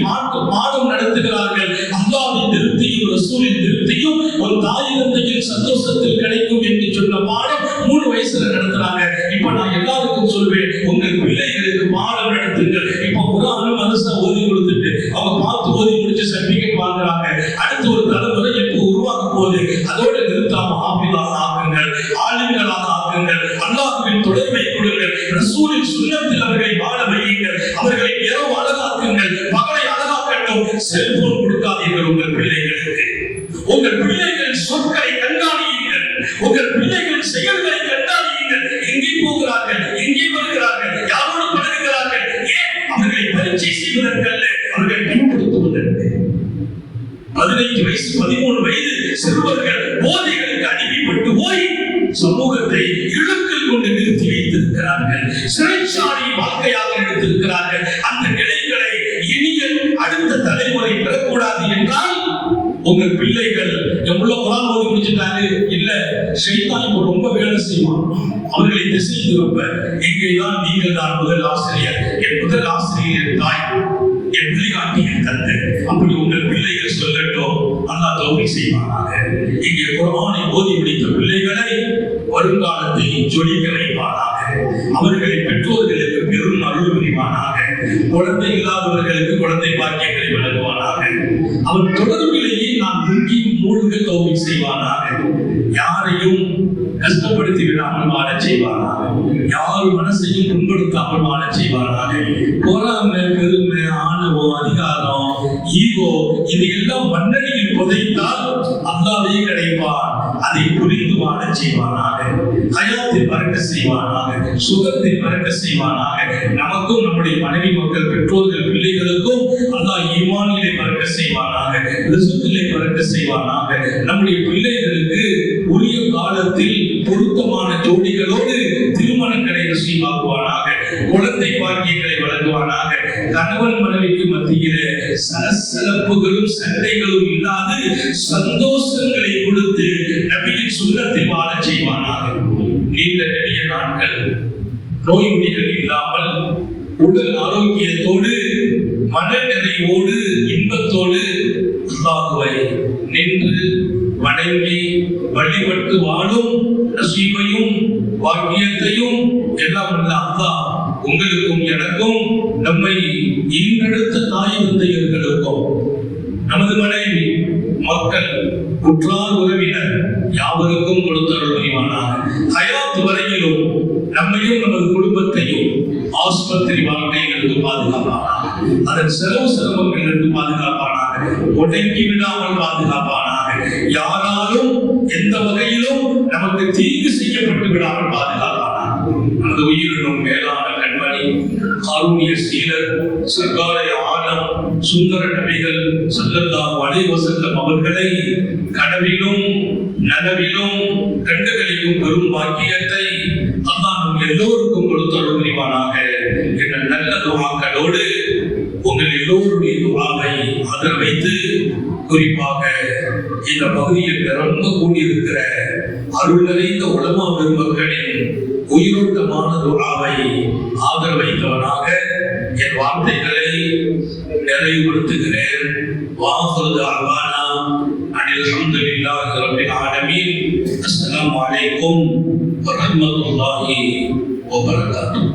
பாடம் நடத்துகிறார்கள். அல்லாஹ்வின் திருப்தியும் ரசூலின் திருப்தியும் ஒரு தாய் தந்தையின் சந்தோஷத்தில் கிடைக்கும் என்று சொன்ன பாடம் 3 வயசுல நடத்துறாங்க. இப்ப நான் எல்லாருக்கும் சொல்வேன், உங்கள் பிள்ளைகளுக்கு பாடம் நடத்துங்கள். இப்ப குர்ஆன் மதரசா ஓதி கொடுத்துட்டு அவங்க பார்த்து ஓதி முடிச்சு சர்டிபிகேட் வாங்குறாங்க. அடுத்து ஒரு தலைமுறை எப்போ உருவாக்க போகுது, அதோட நிறுத்தாம ஹாஃபிஸாக ஆக்குங்கள், ஆலிம்களாக ஆக்குங்கள், அல்லாஹ்வின் தொடர்பை கொடுங்கள், ரசூலின் சுன்னத்தில் அவர்களை வாழ வையுங்கள், அவர்களை இரவு அழகாக்குங்கள், பகலை அழகாக்கட்டும். செல்போன் கொடுக்காதீர்கள் உங்கள் பிள்ளைகளுக்கு. உங்கள் பிள்ளைகள் சொற்களை கண்காணியுங்கள், உங்கள் பிள்ளைகள் செயல்களை கண்காணியுங்கள். எங்கே போகிறார்கள், எங்கே வருகிறார்கள், யாரோடு பழகுகிறார்கள், ஏன் அவர்களை பரீட்சை செய்வதற்கல்ல, அவர்களை பின்படுத்துவதற்கு. 15 வயசு 13 வயது சிறுவர்கள் போதைகளுக்கு அடிமைப்பட்டு போய் சமூகத்தை இழுக்கில் கொண்டு நிறுத்தி வைத்திருக்கிறார்கள். சிறைச்சாலை வாழ்க்கையாக எடுத்திருக்கிறார்கள். அந்த நிலைகளை இனிய அடுத்த தலைமுறை பெறக்கூடாது என்றால் உங்கள் பிள்ளைகள் எவ்வளவு குரான் ஓதி முடிச்சிட்டாங்க இல்ல, ஷைத்தான் இப்போ ரொம்ப வேலை செய்வான், அவர்களை திசை திருப்ப. இங்கேதான் நீங்கள் தான் முதல் ஆசிரியர். என் முதல் ஆசிரியர் தாய், என் வழிகாட்டியின் தந்தை. அப்படி உங்கள் பிள்ளைகள் சொல்லட்டும், அல்லாஹ் தௌஃபீக் செய்வானாக. இங்கே குர்ஆனை ஓதி முடித்த பிள்ளைகளை வருங்காலத்தை ஜொலிக்க வைப்பானாக. அவர்களை பெற்றோர்களுக்கு பெரும் அருள் புரிவானாக. குழந்தை இல்லாதவர்களுக்கு குழந்தை பாக்கியங்களை வழங்குவானாக. அவர் தொடர்பிலேயே நான் முங்கி மூழ்க தௌஃபீக் செய்வானாக. யாரையும் கஷ்டப்படுத்தி விடாமல் வாழச் செய்வானாக. யார் மனசையும் புண்படுத்தாமல் வாழச் செய்வானாக. பொறாமை, பெருமை, ஆணவம், அதிகாரம், ஈகோ இதையெல்லாம் மண்ணடியில் புதைத்தால் அல்லாஹ்வே கிடைப்பான். அதை புரிந்து வாழச் செய்வானாக. ஹயாத்தை பறக்க செய்வானாக. சுகத்தை பறக்க செய்வானாக. நமக்கும் நம்முடைய மனைவி மக்கள் பெற்றோர்கள் பிள்ளைகளுக்கும் அல்லாஹ் ஈமானிலே பறக்க செய்வானாக. ரிஸ்கிலே பறக்க செய்வானாக. நம்முடைய பிள்ளைகளுக்கு உரிய காலத்தில் பொருத்தமான ஜோடிகளோடு திருமணங்களை நசீபாக்குவானாக. குழந்தை பாக்கியங்களை வழங்குவானாக. கணவன் மனைவிக்கு மத்தியிலே சலசலப்புகளும் சண்டைகளும் இல்லாது சந்தோஷங்களை கொடுத்து நபியின் சுன்னத்தில் வாழச் செய்வானாக. நீண்ட நெடிய நாட்கள் நோய் நொடிகள் இல்லாமல் உடல் ஆரோக்கியத்தோடு மன நிறைவோடு இன்பத்தோடு அல்லாஹ்வை நின்று வணங்கி வழிபட்டு வாழும் நசீபையும் பாக்கியத்தையும் எல்லாம் உள்ள அல்லாஹ் உங்களுக்கும் எனக்கும் நம்மை ஈன்றெடுத்த தாய் தந்தையர்களுக்கும் நமது மனைவி மக்கள் உற்றார் உறவினர் யாவருக்கும் கொடுத்தருள் புரிவானாக. ஹயாத் வரையிலும் நம்மையும் நமது குடும்பத்தையும் ஆஸ்பத்திரி வாழ்க்கையிலிருந்து பாதுகாப்பானாக. அதன் செலவு சிரமங்களிலிருந்து பாதுகாப்பானாக. ஒடுங்கி விடாமல் பாதுகாப்பானாக. யாராலும் எந்த வகையிலும் நமக்கு தீங்கு செய்யப்பட்டு விடாமல் பாதுகாப்பானாக. நமது உயிரினும் மேலான கண்மணி காரூணிய சீலர் சர்க்காரை ஆலம் சுந்தர நபிகள் ஸல்லல்லாஹு அலைஹி வஸல்லம் அவர்களை கனவிலும் நனவிலும் கண்டுகளிக்கும் பெரும் பாக்கியத்தை அல்லாஹ் நம் எல்லோருக்கும் கொடுத்தருள் புரிவானாக. என்ற நல்ல துஆக்களோடு உங்கள் எல்லோருடைய துஆவை ஆதரவைத்து குறிப்பாக இந்த பகுதியில் நிரம்ப கூடியிருக்கிற அருள் நிறைந்த உலமா பெருமக்களின் உயிரோட்டமான துஆவை ஆதரவைத்தவனாக என் வார்த்தைகளை நிறைவுபடுத்துகிறேன். வாஹிரு தஅவானா அனில் ஹம்துலில்லாஹி ரப்பில் ஆலமீன். அஸ்ஸலாமு அலைக்கும் வரஹ்மத்துல்லாஹி வபரகாத்துஹு.